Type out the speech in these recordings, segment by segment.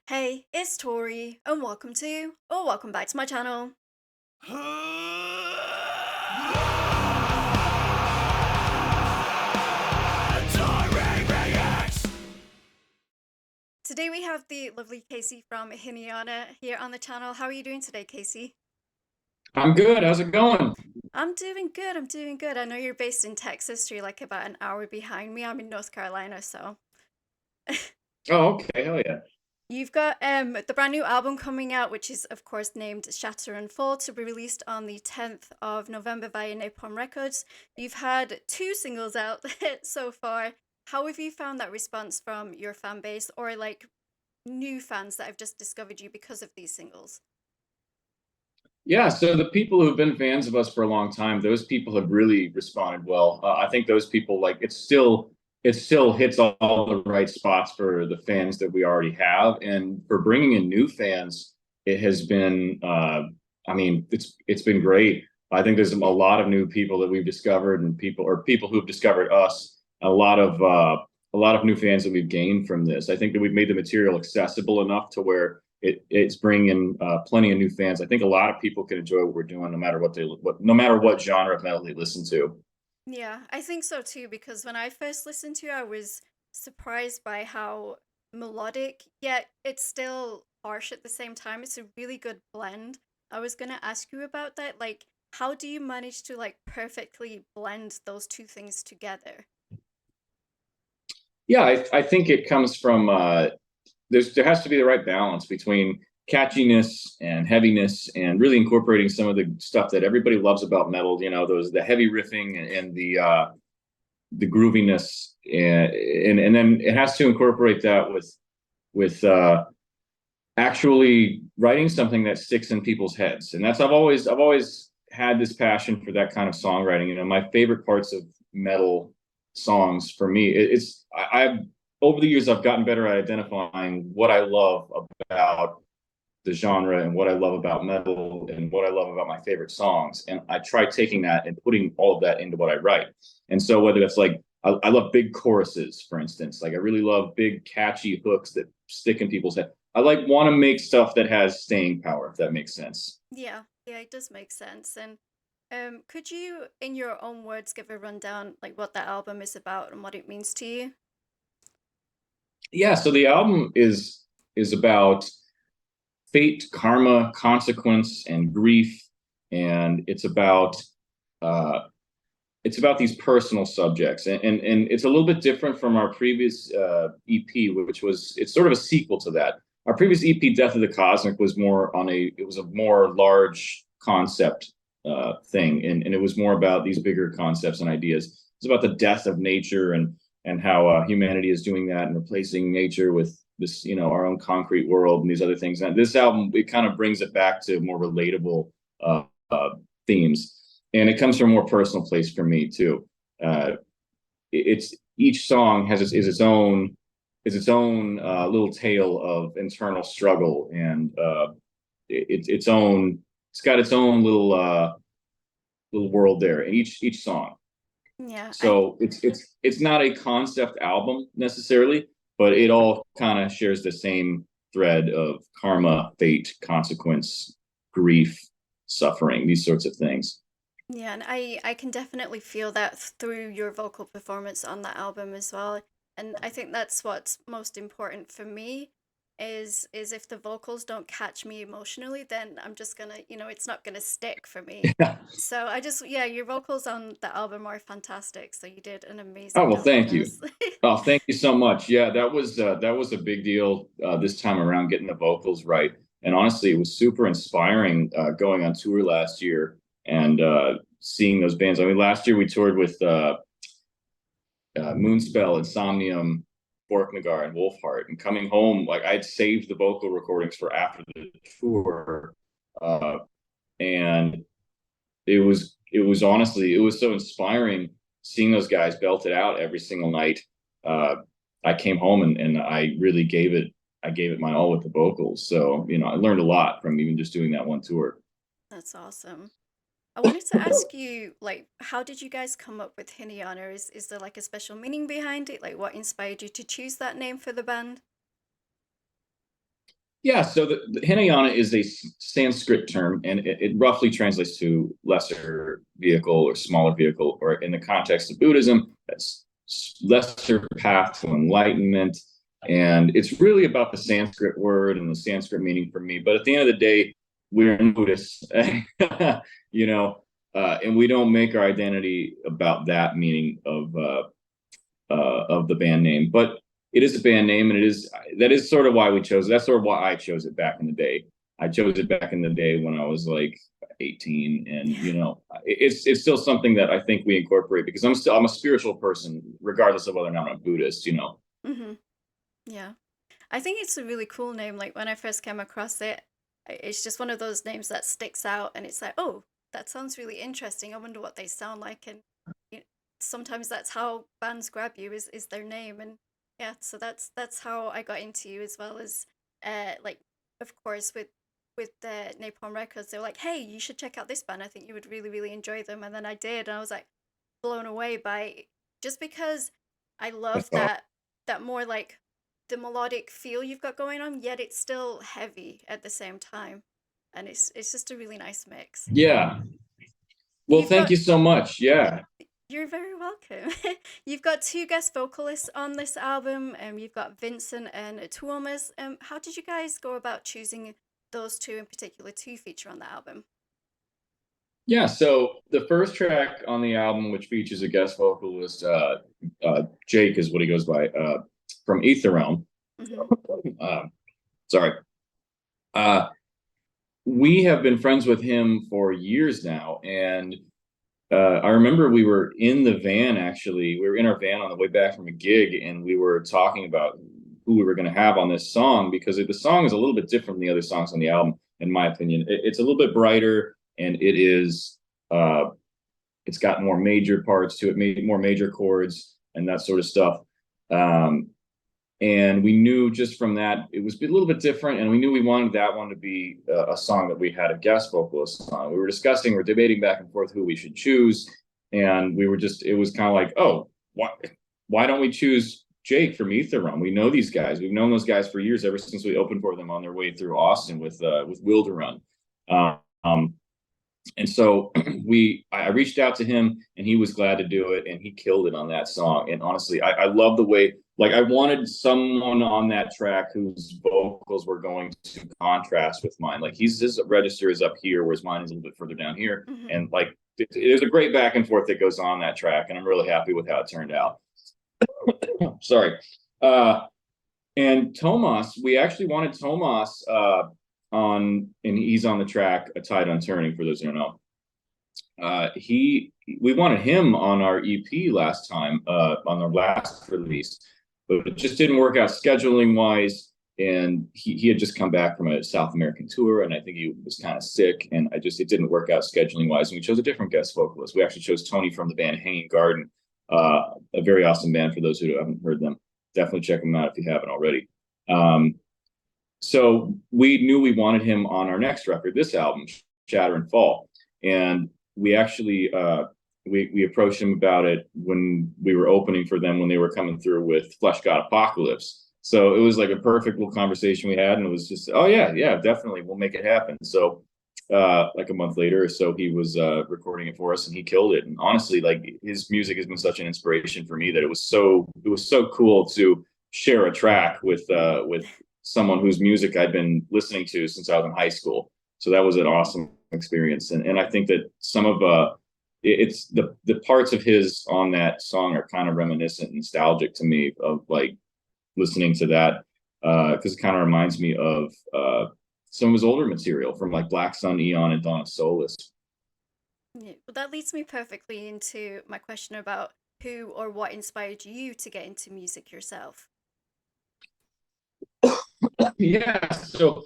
Hey, it's Tori, and welcome back to my channel. Today we have the lovely Casey from HINAYANA here on the channel. How are you doing today, Casey? I'm good. How's it going? I'm doing good. I know you're based in Texas, so you're like about an hour behind me. I'm in North Carolina, so Oh, okay. Hell yeah. you've got the brand new album coming out, which is of course named Shatter and Fall, to be released on the 10th of November via Napalm Records. You've had two singles out so far. How have you found that response from your fan base or like new fans that have just discovered you because of these singles? Yeah, so the people who've been fans of us for a long time, those people have really responded well. I think those people like it still hits all the right spots for the fans that we already have, and for bringing in new fans, it has been. I mean, it's been great. I think there's a lot of new people that we've discovered, and people who've discovered us. A lot of new fans that we've gained from this. I think that we've made the material accessible enough to where it's bringing plenty of new fans. I think a lot of people can enjoy what we're doing, no matter what genre of metal they listen to. Yeah, I think so too, because when I first listened to it, I was surprised by how melodic, yet it's still harsh at the same time. It's a really good blend. I was gonna ask you about that. Like, how do you manage to like perfectly blend those two things together? Yeah, I think it comes from there has to be the right balance between catchiness and heaviness, and really incorporating some of the stuff that everybody loves about metal. You know, those the heavy riffing and the grooviness, and then it has to incorporate that with actually writing something that sticks in people's heads. And I've always had this passion for that kind of songwriting. You know, my favorite parts of metal songs for me, I've over the years I've gotten better at identifying what I love about the genre and what I love about metal and what I love about my favorite songs. And I try taking that and putting all of that into what I write. And so whether it's like I love big choruses, for instance, like I really love big catchy hooks that stick in people's head. I like want to make stuff that has staying power, if that makes sense. Yeah, it does make sense. And could you, in your own words, give a rundown like what that album is about and what it means to you? Yeah, so the album is about fate, karma, consequence, and grief, and uh, it's about these personal subjects, and it's a little bit different from our previous EP, which was it's sort of a sequel to that. Our previous EP, Death of the Cosmic, was more on a it was a more large concept thing, and it was more about these bigger concepts and ideas. It's about the death of nature and how humanity is doing that and replacing nature with this, you know, our own concrete world and these other things. And this album, it kind of brings it back to more relatable uh, uh, themes, and it comes from a more personal place for me too. Uh, it's each song has its own little tale of internal struggle, and its own. It's got its own little world there in each song. Yeah, I So it's not a concept album necessarily, but it all kind of shares the same thread of karma, fate, consequence, grief, suffering, these sorts of things. Yeah, and I can definitely feel that through your vocal performance on that album as well. And I think that's what's most important for me is if the vocals don't catch me emotionally, then I'm just gonna, it's not gonna stick for me. So I just, yeah, your vocals on the album are fantastic. So you did an Oh amazing well, job on thank you. this. Oh, thank you so much. Yeah, that was a big deal this time around, getting the vocals right. And honestly, it was super inspiring going on tour last year and seeing those bands. I mean, last year we toured with Moonspell, Insomnium, Borknagar, and Wolfheart. And coming home, like I'd saved the vocal recordings for after the tour, uh, and it was honestly it was so inspiring seeing those guys belt it out every single night. Uh, I came home and I gave it my all with the vocals. So you know I learned a lot from even just doing that one tour. That's awesome. I wanted to ask you, like, how did you guys come up with Hinayana? Is there like a special meaning behind it? Like, what inspired you to choose that name for the band? Yeah, so the Hinayana is a Sanskrit term, and it roughly translates to lesser vehicle or smaller vehicle, or in the context of Buddhism, that's lesser path to enlightenment. And it's really about the Sanskrit word and the Sanskrit meaning for me. But at the end of the day, we're Buddhists, you know, and we don't make our identity about that meaning of the band name. But it is a band name, and that is sort of why we chose it. That's sort of why I chose it back in the day. I chose it back in the day when I was like 18, and it's still something that I think we incorporate because I'm a spiritual person, regardless of whether or not I'm a Buddhist. Mm-hmm. Yeah. I think it's a really cool name. Like when I first came across it, it's just one of those names that sticks out, and it's like, oh, that sounds really interesting. I wonder what they sound like, and you sometimes that's how bands grab you is their name, and yeah. So that's how I got into you, as well as like of course with the Napalm Records, they were like, hey, you should check out this band. I think you would really enjoy them, and then I did, and I was like blown away by just because I love that more like the melodic feel you've got going on, yet it's still heavy at the same time, and it's just a really nice mix. Yeah. Well, You've thank got you so much. Yeah. You're very welcome. You've got two guest vocalists on this album, and you've got Vincent and Tuomas. How did you guys go about choosing those two in particular to feature on the album? Yeah, so the first track on the album, which features a guest vocalist, Jake is what he goes by, from Ether. Mm-hmm. Uh, sorry. Uh, we have been friends with him for years now, and I remember we were in the van, actually. We were in our van on the way back from a gig, and we were talking about who we were going to have on this song because the song is a little bit different than the other songs on the album, in my opinion. It's a little bit brighter, and uh, it's got more major parts to it, more major chords and that sort of stuff. Um, and we knew just from that it was a little bit different, and we knew we wanted that one to be a song that we had a guest vocalist on. We're debating back and forth who we should choose, and it was kind of like, oh, why don't we choose Jake from Ether? We know these guys, we've known those guys for years, ever since we opened for them on their way through Austin with Wilderun. um, and so I reached out to him, and he was glad to do it, and he killed it on that song. And honestly, I love the way, like, I wanted someone on that track whose vocals were going to contrast with mine. Like, his register is up here, whereas mine is a little bit further down here. Mm-hmm. And like, there's a great back and forth that goes on that track, and I'm really happy with how it turned out. Sorry. And Tomas, we actually wanted Tomas and he's on the track "A Tide Unturning," for those who don't know. We wanted him on our EP last time, on our last release, but it just didn't work out scheduling wise. And he had just come back from a South American tour, and I think he was kind of sick, and it didn't work out scheduling wise. And we chose a different guest vocalist. We actually chose Tony from the band Hanging Garden, a very awesome band for those who haven't heard them. Definitely check them out if you haven't already. So we knew we wanted him on our next record, this album, Shatter and Fall. And we actually we approached him about it when we were opening for them, when they were coming through with Flesh God Apocalypse. So it was like a perfect little conversation we had, and it was just, oh yeah, definitely, we'll make it happen. So like a month later or so, he was recording it for us, and he killed it. And honestly, like, his music has been such an inspiration for me that it was so cool to share a track with someone whose music I'd been listening to since I was in high school. So that was an awesome experience. And I think that some of it's the parts of his on that song are kind of reminiscent and nostalgic to me, of like listening to that, because it kind of reminds me of some of his older material from like Black Sun, Eon, and Dawn of Solace. Yeah, well, that leads me perfectly into my question about who or what inspired you to get into music yourself. Yeah, so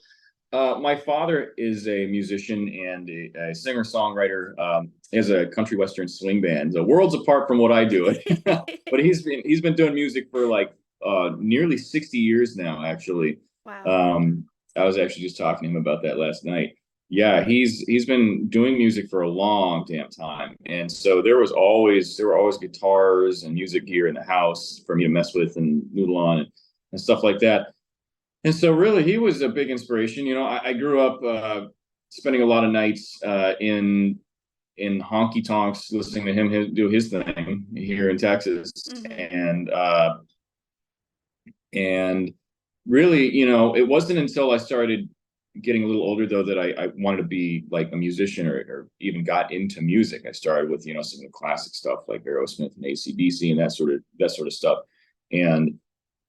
my father is a musician and a singer-songwriter. He has a country western swing band, so worlds apart from what I do. But he's been doing music for like nearly 60 years now, actually. Wow. I was actually just talking to him about that last night. Yeah, he's been doing music for a long damn time, and so there were always guitars and music gear in the house for me to mess with and noodle on, and stuff like that. And so really he was a big inspiration. You know, I grew up spending a lot of nights in honky tonks listening to him do his thing here in Texas. Mm-hmm. And really, you know, it wasn't until I started getting a little older though that I wanted to be like a musician, or even got into music. I started with, you know, some of the classic stuff like Aerosmith and AC/DC and that sort of stuff. And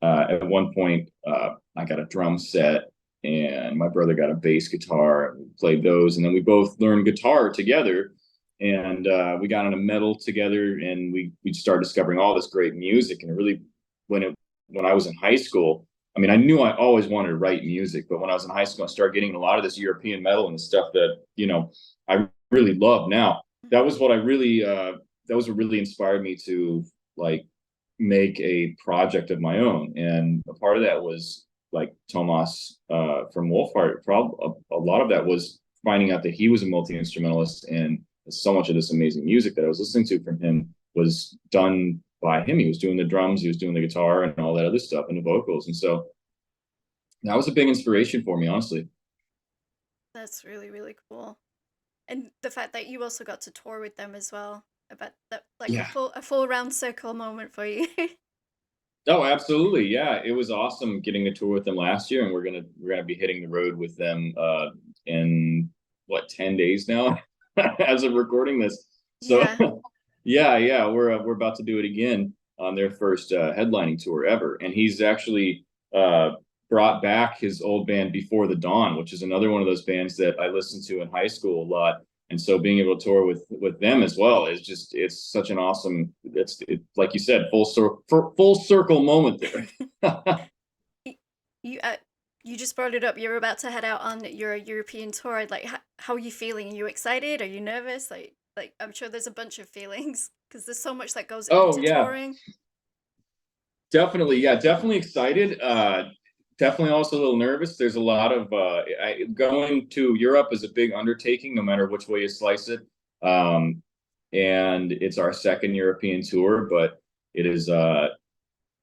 at one point, I got a drum set, and my brother got a bass guitar, and we played those, and then we both learned guitar together, and we got into metal together, and we started discovering all this great music. And it really, when I was in high school, I mean, I knew I always wanted to write music, but when I was in high school, I started getting a lot of this European metal and stuff that, you know, I really love now. That was what I really, that was what really inspired me to like make a project of my own. And a part of that was like Tomas from Wolfheart. A lot of that was finding out that he was a multi-instrumentalist, and so much of this amazing music that I was listening to from him was done by him. He was doing the drums, he was doing the guitar and all that other stuff and the vocals. And so that was a big inspiration for me, honestly. That's really, really cool. And the fact that you also got to tour with them as well. I bet that like Yeah. a full round circle moment for you. Oh, absolutely. Yeah. It was awesome getting to tour with them last year, and we're gonna be hitting the road with them in what, 10 days now as of recording this. So Yeah. yeah, we're about to do it again on their first headlining tour ever. And he's actually uh brought back his old band Before the Dawn, which is another one of those bands that I listened to in high school a lot. And so being able to tour with them as well is just, it's such an awesome, like you said, full circle moment there. Y- you you just brought it up. You're about to head out on your European tour. Like, how are you feeling? Are you excited? Are you nervous? Like I'm sure there's a bunch of feelings because there's so much that goes Oh into yeah, touring. definitely. Yeah, definitely excited. Definitely also a little nervous. There's a lot of going to Europe is a big undertaking, no matter which way you slice it. Um, and it's our second European tour, but it is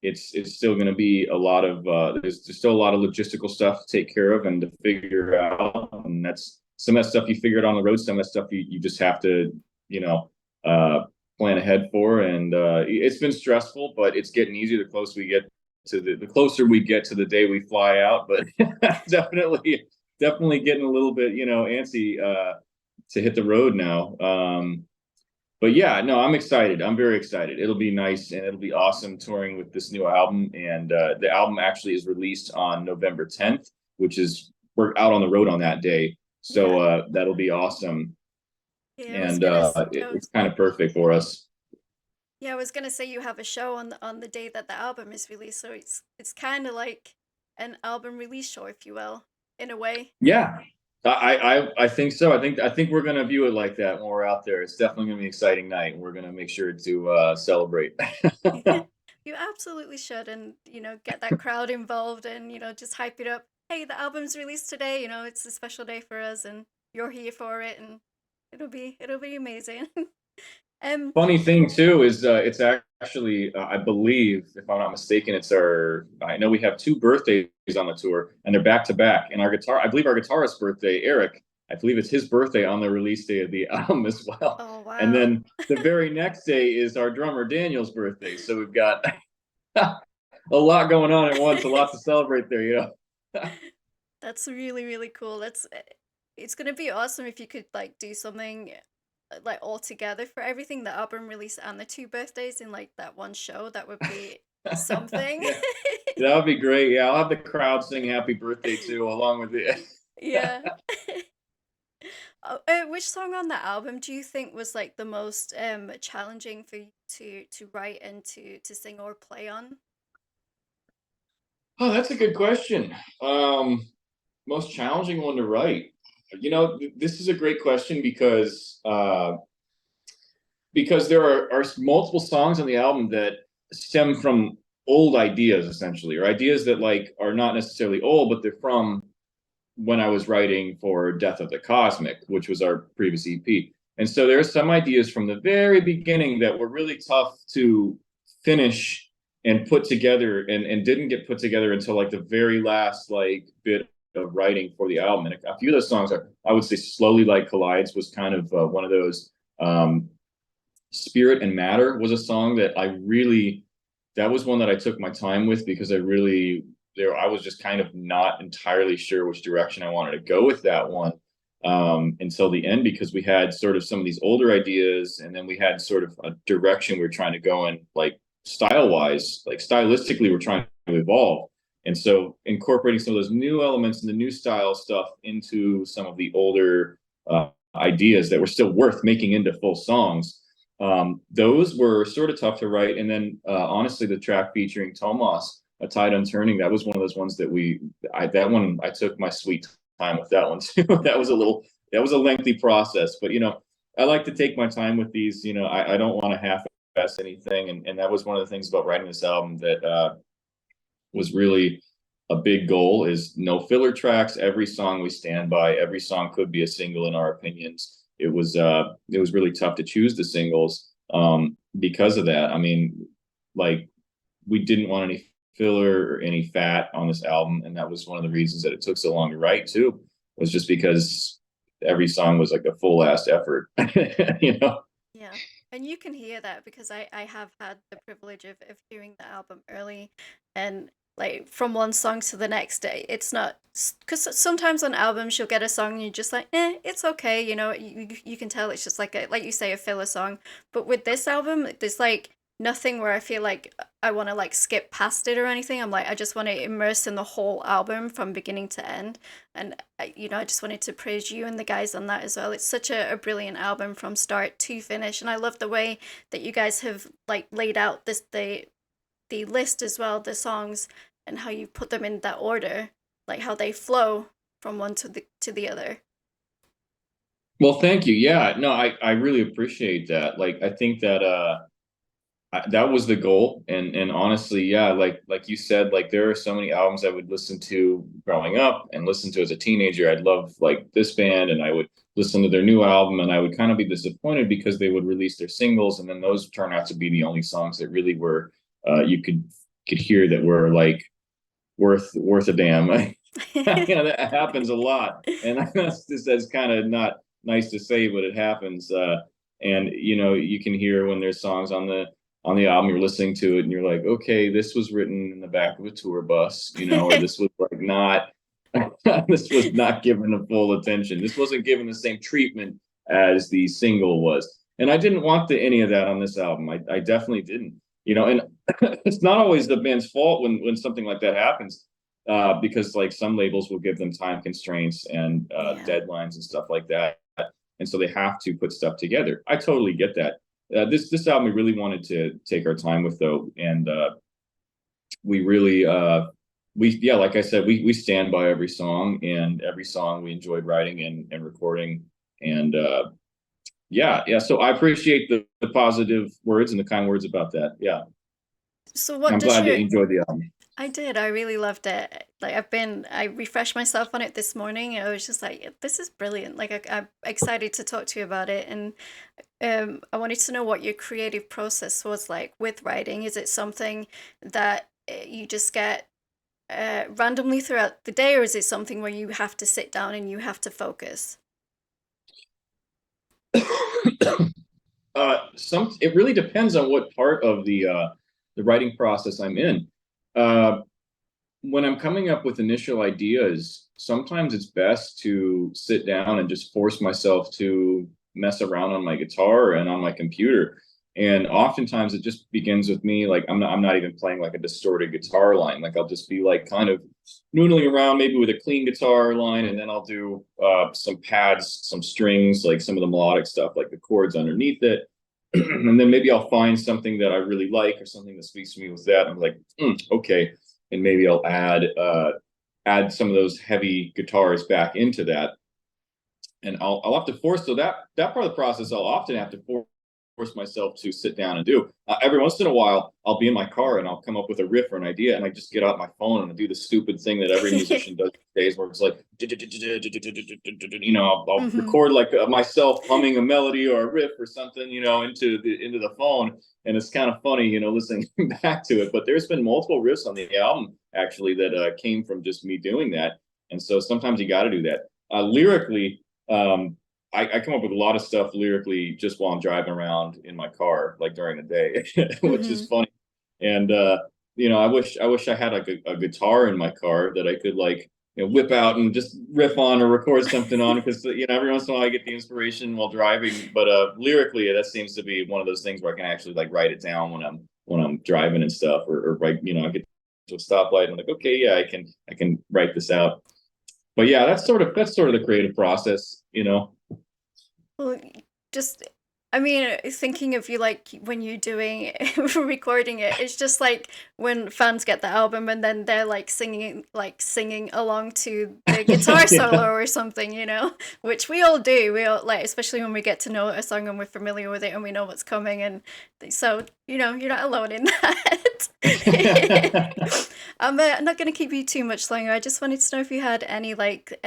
it's still going to be a lot of there's still a lot of logistical stuff to take care of and to figure out. And that's some of that stuff you figure it on the road. Some of that stuff you just have to, you know, uh, plan ahead for. And it's been stressful, but it's getting easier the closer we get to the closer we get to the day we fly out. But definitely getting a little bit, you know, antsy to hit the road now. But yeah, no, I'm excited. I'm very excited. It'll be nice, and it'll be awesome touring with this new album. And the album actually is released on November 10th, which is, we're out on the road on that day. So Yeah. that'll be awesome. Yeah, And it's kind of perfect for us. I was gonna say you have a show on the day that the album is released, so it's kind of like an album release show, if you will, in a way. Yeah, I think so. I think we're gonna view it like that when we're out there. It's definitely gonna be an exciting night. We're gonna make sure to celebrate. You absolutely should, and get that crowd involved, and just hype it up. Hey, the album's released today. It's a special day for us, and you're here for it, and it'll be amazing. um, Funny thing too is it's actually I believe, if I'm not mistaken, it's our, I know we have two birthdays on the tour, and they're back to back. And I believe our guitarist's birthday, Eric, I believe it's his birthday on the release day of the album as well. oh And wow, then the very next day is our drummer Daniel's birthday. So we've got a lot going on at once, a lot to celebrate there, you know. that's really really cool. It's gonna be awesome if you could like do something like all together for everything, the album release and the two birthdays in like that one show. That would be something. Yeah, that would be great. Yeah, I'll have the crowd sing happy birthday too, along with it. Yeah. Oh, which song on that album do you think was like the most challenging for you to write and to sing or play on? Oh, that's a good question. Most challenging one to write. You know, this is a great question because there are multiple songs on the album that stem from old ideas, essentially, or ideas that like are not necessarily old, but they're from when I was writing for Death of the Cosmic, which was our previous EP. And so there are some ideas from the very beginning that were really tough to finish and put together, and didn't get put together until like the very last like bit of writing for the album. And a few of those songs are, I would say, Slowly Light Collides was kind of one of those. Spirit and Matter was a song that I really, that was one that I took my time with, because I really, there, I was just kind of not entirely sure which direction I wanted to go with that one until the end, because we had sort of some of these older ideas, and then we had sort of a direction we were trying to go in, like style wise, like stylistically, we're trying to evolve. And so incorporating some of those new elements and the new style stuff into some of the older ideas that were still worth making into full songs. Those were sort of tough to write. And then honestly, the track featuring Tomas, A Tide Unturning, that was one of those ones that that one, I took my sweet time with that one too. That was a lengthy process, but you know, I like to take my time with these. You know, I don't want to half-ass anything. And that was one of the things about writing this album that was really a big goal, is no filler tracks. Every song we stand by. Every song could be a single in our opinions. It was really tough to choose the singles because of that. I mean, like, we didn't want any filler or any fat on this album, and that was one of the reasons that it took so long to write too. Was just because every song was like a full ass effort, you know. Yeah. And you can hear that because I have had the privilege of hearing the album early, and like from one song to the next day. It's not, because sometimes on albums you'll get a song and you're just like, it's okay, you know, you can tell it's just like a, like you say, a filler song. But with this album, there's like nothing where I feel like I want to like skip past it or anything. I'm like, I just want to immerse in the whole album from beginning to end. And you know, I just wanted to praise you and the guys on that as well. It's such a brilliant album from start to finish, and I love the way that you guys have like laid out the list as well, the songs, and how you put them in that order, like how they flow from one to the other. Well, thank you. Yeah, no, I really appreciate that. Like, I think that that was the goal. And honestly, yeah, like you said, like there are so many albums I would listen to growing up and listen to as a teenager. I'd love like this band, and I would listen to their new album, and I would kind of be disappointed because they would release their singles, and then those turn out to be the only songs that really were you could hear that were like worth a damn. You know, that happens a lot, and that's kind of not nice to say, but it happens. And you know, you can hear when there's songs on the album, you're listening to it and you're like, okay, this was written in the back of a tour bus, you know, or this was like not this was not given a full attention. This wasn't given the same treatment as the single was. And I didn't want any of that on this album. I definitely didn't. You know, and it's not always the band's fault when something like that happens, because like some labels will give them time constraints and Yeah. deadlines and stuff like that, and so they have to put stuff together. I totally get that. This album we really wanted to take our time with though, and we really we yeah, like I said, we stand by every song, and every song we enjoyed writing and recording, and yeah. So I appreciate the positive words and the kind words about that. Yeah, So what I'm does glad that your you enjoyed the album. I did. I really loved it. Like I refreshed myself on it this morning. I was just like, this is brilliant. Like I'm excited to talk to you about it, and I wanted to know what your creative process was like with writing. Is it something that you just get randomly throughout the day, or is it something where you have to sit down and you have to focus? Some It really depends on what part of the writing process I'm in. Uh, when I'm coming up with initial ideas, sometimes it's best to sit down and just force myself to mess around on my guitar and on my computer. And oftentimes it just begins with me like I'm not even playing like a distorted guitar line. Like I'll just be like kind of noodling around maybe with a clean guitar line, and then I'll do some pads, some strings, like some of the melodic stuff, like the chords underneath it. And then maybe I'll find something that I really like or something that speaks to me with that. I'm like, okay, and maybe I'll add some of those heavy guitars back into that, and I'll have to force, so that part of the process I'll often have to force myself to sit down and do. Every once in a while, I'll be in my car and I'll come up with a riff or an idea, and I just get out my phone and I do the stupid thing that every musician does these days, where it's like, I'll Hmm. record like myself humming a melody or a riff or something, into the phone, and it's kind of funny, listening back to it. But there's been multiple riffs on the album actually that came from just me doing that, and so sometimes you got to do that. Lyrically, I come up with a lot of stuff lyrically just while I'm driving around in my car, like during the day, which is Hmm. funny. And I wish I had like a guitar in my car that I could like whip out and just riff on or record something on, because every once in a while I get the inspiration while driving. But lyrically, that seems to be one of those things where I can actually like write it down when I'm driving and stuff, or write, I get to a stoplight and I'm like, okay, yeah, I can write this out. But yeah, that's sort of the creative process. Well, just, I mean, thinking of you like when you're doing recording it, it's just like when fans get the album and then they're like singing along to the guitar Yeah. solo or something, which we all do. We all like, especially when we get to know a song and we're familiar with it and we know what's coming, and so you're not alone in that. I'm not going to keep you too much longer. I just wanted to know if you had any like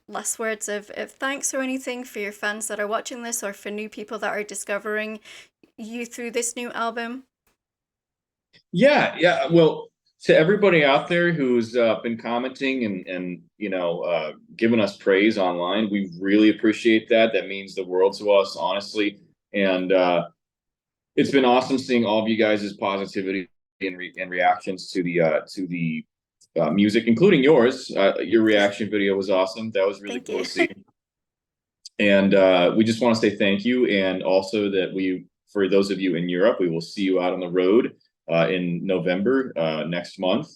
last words of thanks or anything for your fans that are watching this, or for new people that are discovering you through this new album. Yeah, yeah. Well, to everybody out there who's been commenting and giving us praise online, we really appreciate that. That means the world to us, honestly. And it's been awesome seeing all of you guys' positivity and reactions to the music, including yours. Your reaction video was awesome. That was really Thank cool you. to see. And we just want to say thank you, and also that for those of you in Europe, we will see you out on the road in November next month.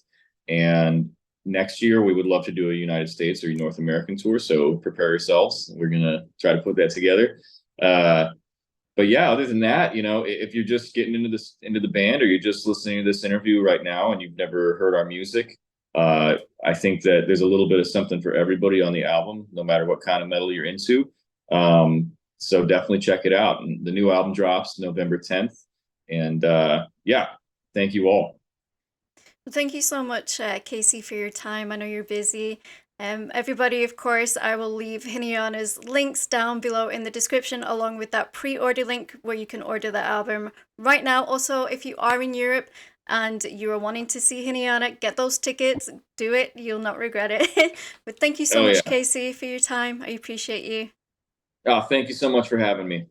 And next year, we would love to do a United States or North American tour. So prepare yourselves. We're gonna try to put that together. Uh, but yeah, other than that, if you're just getting into the band, or you're just listening to this interview right now and you've never heard our music, I think that there's a little bit of something for everybody on the album, no matter what kind of metal you're into. So definitely check it out. And the new album drops November 10th. And yeah, thank you all. Well, thank you so much, Casey, for your time. I know you're busy. Everybody, of course, I will leave Hinayana's links down below in the description, along with that pre-order link where you can order the album right now. Also, if you are in Europe and you are wanting to see Hinayana, get those tickets. Do it. You'll not regret it. But thank you so Oh much, yeah. Casey, for your time. I appreciate you. Oh, thank you so much for having me.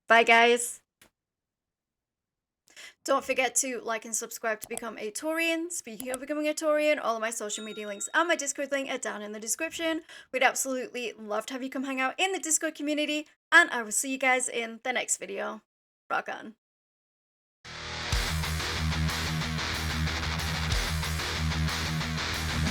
Bye, guys. Don't forget to like and subscribe to become a Taurian. Speaking of becoming a Taurian, all of my social media links and my Discord link are down in the description. We'd absolutely love to have you come hang out in the Discord community, and I will see you guys in the next video. Rock on.